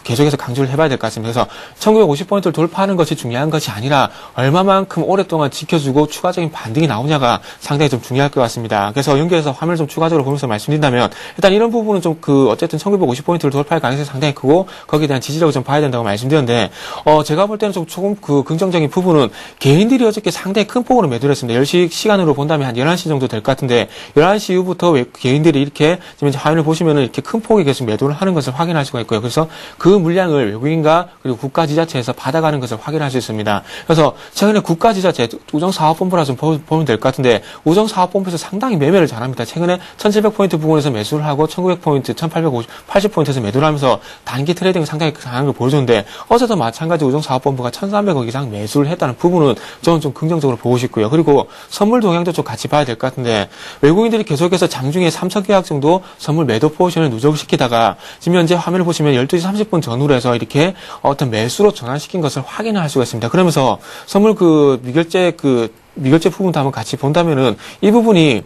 계속해서 강조를 해봐야 될 것 같습니다. 그래서 1950포인트를 돌파하는 것이 중요한 것이 아니라 얼마만큼 오랫동안 지켜주고 추가적인 반등이 나오냐가 상당히 좀 중요할 것 같습니다. 그래서 연결해서 화면을 좀 추가적으로 보면서 말씀드린다면 일단 이런 부분은 좀 어쨌든 1950포인트를 돌파할 가능성이 상당히 크고 거기에 대한 지지력을 좀 봐야 된다고 말씀드렸는데 제가 볼 때는 조금 긍정적인 부분은 개인들이 어저께 상당히 큰 폭으로 매도를 했습니다. 10시 시간으로 본다면 한 11시 정도 될 것 같은데 11시 이후부터 개인들이 이렇게 지금 화면을 보시면은 이렇게 큰 폭의 계속 매도를 하는 것을 확인할 수가 있고요. 그래서 그 물량을 외국인과 그리고 국가 지자체에서 받아가는 것을 확인할 수 있습니다. 그래서 최근에 국가 지자체 우정사업본부라 좀 보면 될 것 같은데 우정사업본부에서 상당히 매매를 잘합니다. 최근에 1700포인트 부근에서 매수를 하고 1900포인트, 1880포인트에서 매도를 하면서 단기 트레이딩을 상당히 강한 걸 보여줬는데 어제도 마찬가지 우정사업본부가 1300억 이상 매수를 했다는 부분은 저는 좀 긍정적으로 보고 싶고요. 그리고 선물 동향도 좀 같이 봐야 될 것 같은데 외국인들이 계속해서 장중에 3,000계약 정도 선물 매도 포지션을 누적을 시키다가 지금 현재 화면을 보시면 12시 30분 전후로 해서 이렇게 어떤 매수로 전환시킨 것을 확인할 수가 있습니다. 그러면서 선물 미결제 부분도 한번 같이 본다면은 이 부분이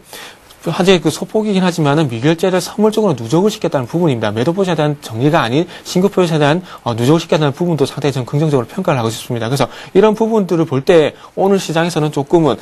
현재 그 소폭이긴 하지만은 미결제를 선물적으로 누적을 시켰다는 부분입니다. 매도 포지션에 대한 정리가 아닌 신규 포지션에 대한 누적을 시켰다는 부분도 상당히 좀 긍정적으로 평가를 하고 싶습니다. 그래서 이런 부분들을 볼 때 오늘 시장에서는 조금은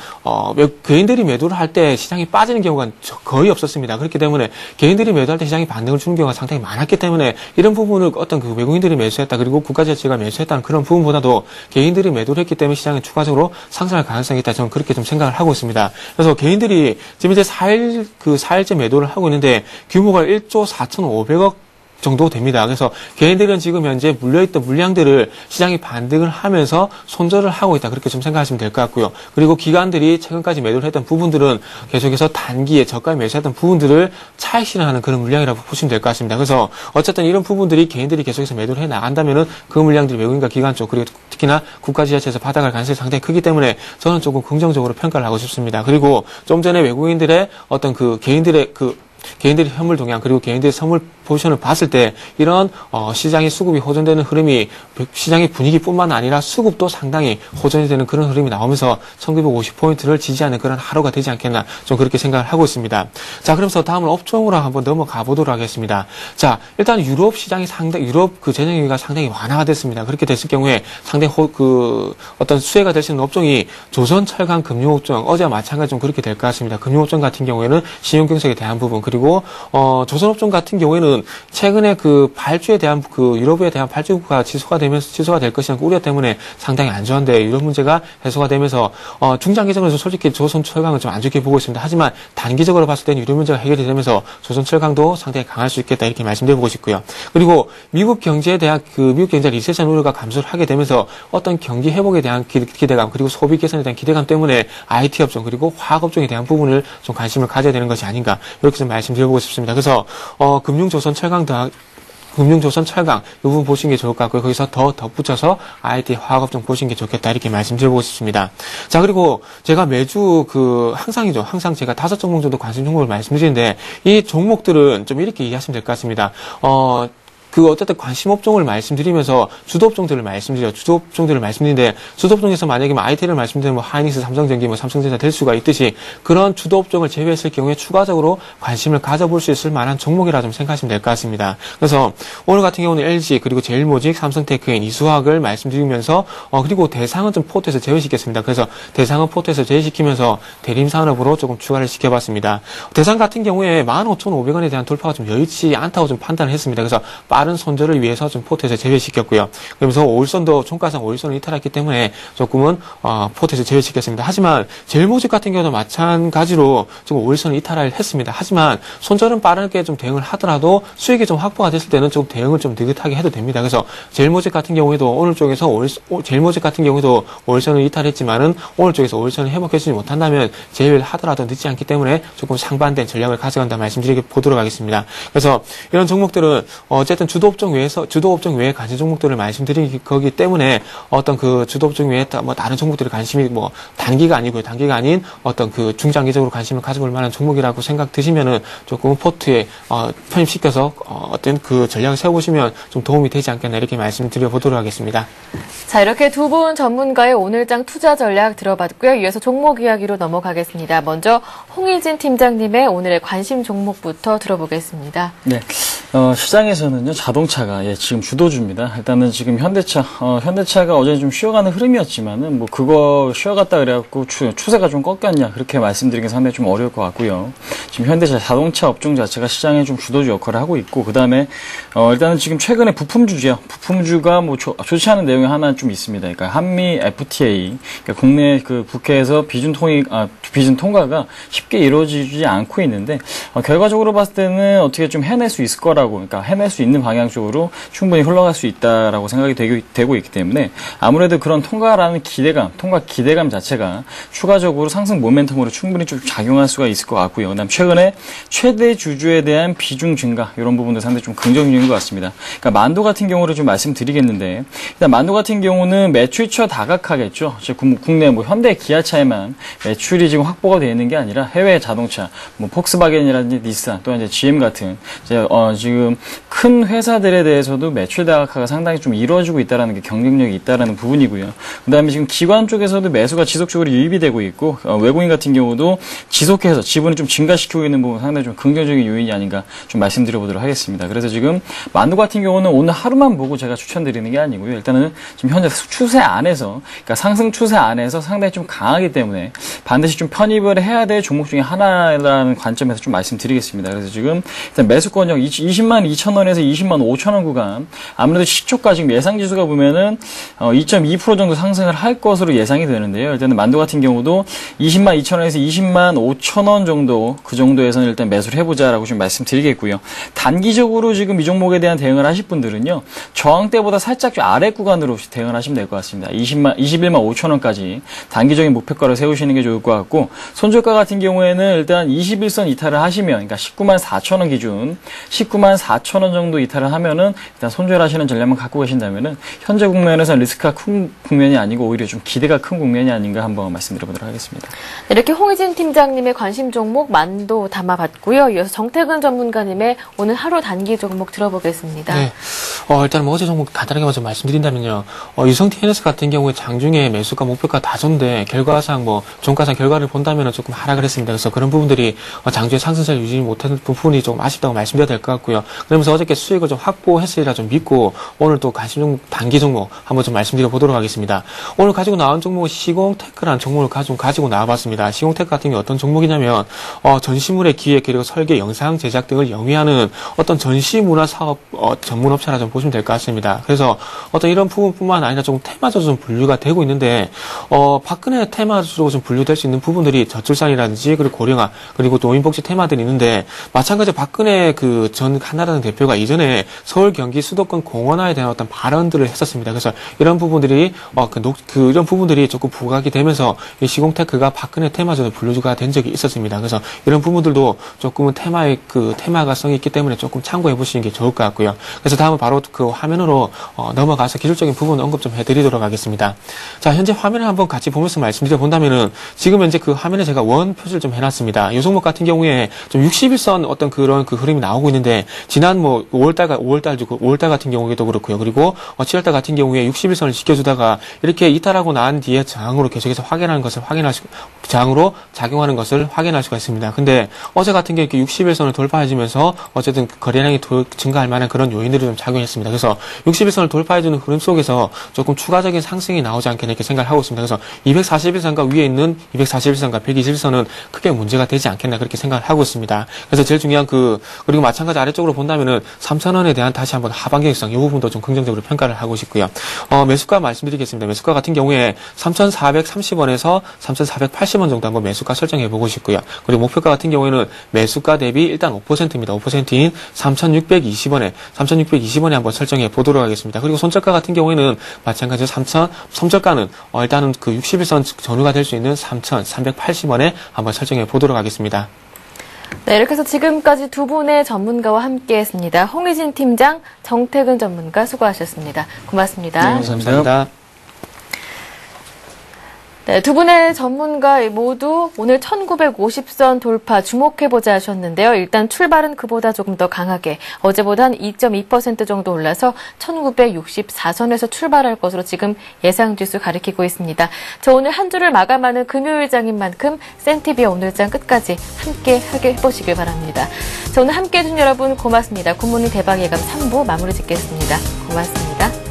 개인들이 매도를 할 때 시장이 빠지는 경우가 거의 없었습니다. 그렇기 때문에 개인들이 매도할 때 시장이 반등을 주는 경우가 상당히 많았기 때문에 이런 부분을 어떤 그 외국인들이 매수했다 그리고 국가자치가 매수했다는 그런 부분보다도 개인들이 매도를 했기 때문에 시장이 추가적으로 상승할 가능성이 있다. 저는 그렇게 좀 생각을 하고 있습니다. 그래서 개인들이 지금 이제 4일째 매도를 하고 있는데 규모가 1조 4,500억 정도 됩니다. 그래서 개인들은 지금 현재 물려있던 물량들을 시장이 반등을 하면서 손절을 하고 있다. 그렇게 좀 생각하시면 될 것 같고요. 그리고 기관들이 최근까지 매도를 했던 부분들은 계속해서 단기에 저가에 매수했던 부분들을 차익 실현하는 그런 물량이라고 보시면 될 것 같습니다. 그래서 어쨌든 이런 부분들이 개인들이 계속해서 매도를 해 나간다면은 그 물량들이 외국인과 기관 쪽 그리고 특히나 국가지자체에서 받아갈 가능성이 상당히 크기 때문에 저는 조금 긍정적으로 평가를 하고 싶습니다. 그리고 좀 전에 외국인들의 어떤 그 개인들의 개인들의 현물 동향 그리고 개인들의 선물 포지션을 봤을 때 이런 시장의 수급이 호전되는 흐름이 시장의 분위기뿐만 아니라 수급도 상당히 호전이 되는 그런 흐름이 나오면서 1950포인트를 지지하는 그런 하루가 되지 않겠나 좀 그렇게 생각을 하고 있습니다. 자, 그러면서 다음은 업종으로 한번 넘어가 보도록 하겠습니다. 자, 일단 유럽 시장이 유럽 그 재정위기가 상당히 완화가 됐습니다. 그렇게 됐을 경우에 상당히 어떤 수혜가 될 수 있는 업종이 조선, 철강, 금융업종 어제와 마찬가지 좀 그렇게 될 것 같습니다. 금융업종 같은 경우에는 신용경색에 대한 부분 그리고 조선업종 같은 경우에는 최근에 그 발주에 대한 그 유럽에 대한 발주가 취소가 될 것이라는 우려 때문에 상당히 안 좋은데 유럽 문제가 해소가 되면서 중장기적으로 솔직히 조선 철강은 좀 안 좋게 보고 있습니다. 하지만 단기적으로 봤을 때는 유럽 문제가 해결이 되면서 조선 철강도 상당히 강할 수 있겠다 이렇게 말씀드려보고 싶고요. 그리고 미국 경제에 대한 미국 경제 리세션 우려가 감소를 하게 되면서 어떤 경기 회복에 대한 기대감 그리고 소비 개선에 대한 기대감 때문에 IT 업종 그리고 화학 업종에 대한 부분을 좀 관심을 가져야 되는 것이 아닌가 이렇게 좀 말씀드려보고 싶습니다. 그래서 금융조선 철강 이 부분 보시는 게 좋을 것 같고요. 거기서 더 덧붙여서 IT 화학업종 보시는 게 좋겠다 이렇게 말씀드려보고 싶습니다. 자, 그리고 제가 매주 항상 제가 5종목 정도 관심 종목을 말씀드리는데 이 종목들은 좀 이렇게 이해하시면 될 것 같습니다. 어쨌든 관심 업종을 말씀드리면서 주도 업종들을 말씀드리는데, 주도 업종에서 만약에 IT를 말씀드리면 하이닉스, 삼성전기, 삼성전자 될 수가 있듯이 그런 주도 업종을 제외했을 경우에 추가적으로 관심을 가져볼 수 있을 만한 종목이라 좀 생각하시면 될 것 같습니다. 그래서 오늘 같은 경우는 LG, 그리고 제일모직, 삼성테크인, 이수화학을 말씀드리면서, 그리고 대상은 좀 포트에서 제외시켰습니다. 그래서 대상은 포트에서 제외시키면서 대림산업으로 조금 추가를 시켜봤습니다. 대상 같은 경우에 15,500원에 대한 돌파가 좀 여의치 않다고 좀 판단을 했습니다. 그래서 빠른 손절을 위해서 좀 포트에서 제외시켰고요. 그러면서 오일선도 총가상 오일선을 이탈했기 때문에 조금은 포트에서 제외시켰습니다. 하지만 제일모직 같은 경우도 마찬가지로 좀 오일선을 이탈을 했습니다. 하지만 손절은 빠르게 좀 대응을 하더라도 수익이 좀 확보가 됐을 때는 좀 대응을 좀 느긋하게 해도 됩니다. 그래서 제일모직 같은 경우에도 오늘 쪽에서 제일모직 같은 경우도 오일선을 이탈했지만은 오늘 쪽에서 오일선을 회복해주지 못한다면 제외를 하더라도 늦지 않기 때문에 조금 상반된 전략을 가져간다 말씀드리도록 하겠습니다. 그래서 이런 종목들은 어쨌든 주도 업종 외에 관심 종목들을 말씀드린 거기 때문에 어떤 주도 업종 외에 다른 종목들의 관심이 단기가 아닌 어떤 중장기적으로 관심을 가져볼 만한 종목이라고 생각 드시면은 조금 포트에 편입시켜서 어떤 전략을 세워보시면 좀 도움이 되지 않겠나 이렇게 말씀드려 보도록 하겠습니다. 자, 이렇게 두 분 전문가의 오늘장 투자 전략 들어봤고요. 이어서 종목 이야기로 넘어가겠습니다. 먼저 홍일진 팀장님의 오늘의 관심 종목부터 들어보겠습니다. 네. 시장에서는요, 자동차가 지금 주도주입니다. 일단은 지금 현대차가 어제 좀 쉬어가는 흐름이었지만은 그거 쉬어갔다 그래갖고 추세가 좀 꺾였냐 그렇게 말씀드리긴 상당히 좀 어려울 것 같고요. 지금 현대차 자동차 업종 자체가 시장에 좀 주도주 역할을 하고 있고 그 다음에 일단은 지금 최근에 부품주가 좋지 않은 내용이 하나 좀 있습니다. 그러니까 한미 FTA, 그러니까 국내 국회에서 비준 통과가 쉽게 이루어지지 않고 있는데 결과적으로 봤을 때는 어떻게 좀 해낼 수 있을 거라고. 그러니까 해낼 수 있는 방향 쪽으로 충분히 흘러갈 수 있다라고 생각이 되고 있기 때문에 아무래도 그런 통과 기대감 자체가 추가적으로 상승 모멘텀으로 충분히 좀 작용할 수가 있을 것 같고요. 그다음 최근에 최대 주주에 대한 비중 증가 이런 부분도 상당히 좀 긍정적인 것 같습니다. 그러니까 만도 같은 경우를 좀 말씀드리겠는데 일단 만도 같은 경우는 매출처 다각하겠죠. 국내 현대 기아차에만 매출이 지금 확보가 되어 있는 게 아니라 해외 자동차 폭스바겐이라든지 닛산 또 이제 GM 같은 지금 큰 회사들에 대해서도 매출 다각화가 상당히 좀 이루어지고 있다는 게 경쟁력이 있다라는 부분이고요. 그다음에 지금 기관 쪽에서도 매수가 지속적으로 유입이 되고 있고 외국인 같은 경우도 지속해서 지분을 좀 증가시키고 있는 부분 상당히 좀 긍정적인 요인이 아닌가 좀 말씀드려보도록 하겠습니다. 그래서 지금 만두 같은 경우는 오늘 하루만 보고 제가 추천드리는 게 아니고요. 일단은 지금 현재 추세 안에서, 그러니까 상승 추세 안에서 상당히 좀 강하기 때문에 반드시 좀 편입을 해야 될 종목 중에 하나라는 관점에서 좀 말씀드리겠습니다. 그래서 지금 일단 매수권역 20만 2천 원에서 20만 5천 원 구간, 아무래도 시초가 지금 예상 지수가 보면은 2.2% 정도 상승을 할 것으로 예상이 되는데요. 일단은 만두 같은 경우도 20만 2천 원에서 20만 5천 원 정도, 그 정도에서는 일단 매수를 해보자라고 좀 말씀드리겠고요. 단기적으로 지금 이 종목에 대한 대응을 하실 분들은요, 저항대보다 살짝 좀 아래 구간으로 대응을 하시면 될 것 같습니다. 21만 5천 원까지 단기적인 목표가를 세우시는 게 좋을 것 같고, 손절가 같은 경우에는 일단 21선 이탈을 하시면, 그러니까 19만 4천 원 기준 19만 4천 원 정도 이탈을 하면은 일단 손절하시는 전략만 갖고 계신다면은 현재 국면에서 리스크가 큰 국면이 아니고 오히려 좀 기대가 큰 국면이 아닌가 한번 말씀드려보도록 하겠습니다. 이렇게 홍의진 팀장님의 관심 종목 만도 담아봤고요. 이어서 정태근 전문가님의 오늘 하루 단기 종목 들어보겠습니다. 네. 일단 어제 종목 간단하게 좀 말씀드린다면요. 유성 TNS 같은 경우에 장중에 매수가 목표가 다전데 결과상 종가상 결과를 본다면 조금 하락을 했습니다. 그래서 그런 부분들이 장중에 상승세를 유지 못하는 부분이 좀 아쉽다고 말씀드려야 될 것 같고요. 그러면서 어저께 수익을 좀 확보했으리라 좀 믿고 오늘 또 관심 종목, 단기 종목 한번 좀 말씀드려 보도록 하겠습니다. 오늘 가지고 나온 종목은 시공테크라는 종목을 가지고 나와봤습니다. 시공테크 같은 경우 어떤 종목이냐면 전시물의 기획 그리고 설계, 영상 제작 등을 영위하는 어떤 전시문화 사업 전문업체라 좀 보시면 될 것 같습니다. 그래서 어떤 이런 부분뿐만 아니라 조금 테마적으로 좀 분류가 되고 있는데 박근혜 테마적으로 좀 분류될 수 있는 부분들이 저출산이라든지 그리고 고령화 그리고 또 노인복지 테마들이 있는데 마찬가지로 박근혜 그 전 한나라당 대표가 이전에 서울 경기 수도권 공원화에 대한 어떤 발언들을 했었습니다. 그래서 이런 부분들이 이런 부분들이 조금 부각이 되면서 이 시공테크가 박근혜 테마적으로 분류가 된 적이 있었습니다. 그래서 이런 부분들도 조금은 테마가성이 있기 때문에 조금 참고해 보시는 게 좋을 것 같고요. 그래서 다음은 바로 그 화면으로 넘어가서 기술적인 부분 언급 좀 해드리도록 하겠습니다. 자, 현재 화면을 한번 같이 보면서 말씀드려 본다면은 지금 현재 그 화면에 제가 원 표시를 좀 해놨습니다. 이 종목 같은 경우에 좀 61선 어떤 그런 그 흐름이 나오고 있는데 지난 5월달 같은 경우에도 그렇고요. 그리고 7월달 같은 경우에 61선을 지켜주다가 이렇게 이탈하고 난 뒤에 저항으로 계속해서 저항으로 작용하는 것을 확인할 수가 있습니다. 근데 어제 같은 경우에 이렇게 61선을 돌파해주면서 어쨌든 거래량이 증가할 만한 그런 요인들이 좀 작용했습니다. 그래서 61선을 돌파해주는 흐름 속에서 조금 추가적인 상승이 나오지 않겠나 이렇게 생각을 하고 있습니다. 그래서 241선과 위에 있는 241선과 121선은 크게 문제가 되지 않겠나 그렇게 생각을 하고 있습니다. 그래서 제일 중요한 그리고 마찬가지 아래쪽으로 본다면은 3,000원에 대한 다시 한번 하방 경직성 이 부분도 좀 긍정적으로 평가를 하고 싶고요. 매수가 말씀드리겠습니다. 매수가 같은 경우에 3,430원에서 3,480원 정도 한번 매수가 설정해 보고 싶고요. 그리고 목표가 같은 경우에는 매수가 대비 일단 5%입니다. 5%인 3,620원에 한번 설정해 보도록 하겠습니다. 그리고 손절가 같은 경우에는 마찬가지로 손절가는 일단은 그 61선 전후가 될 수 있는 3,380원에 한번 설정해 보도록 하겠습니다. 네, 이렇게 해서 지금까지 두 분의 전문가와 함께했습니다. 홍의진 팀장, 정태근 전문가 수고하셨습니다. 고맙습니다. 네, 감사합니다. 네, 두 분의 전문가 모두 오늘 1950선 돌파 주목해보자 하셨는데요. 일단 출발은 그보다 조금 더 강하게 어제보다 한 2.2% 정도 올라서 1964선에서 출발할 것으로 지금 예상지수 가리키고 있습니다. 자, 오늘 한 주를 마감하는 금요일장인 만큼 센티비아 오늘장 끝까지 함께 해보시길 바랍니다. 자, 오늘 함께해 준 여러분 고맙습니다. 굿모닝 대박 예감 3부 마무리 짓겠습니다. 고맙습니다.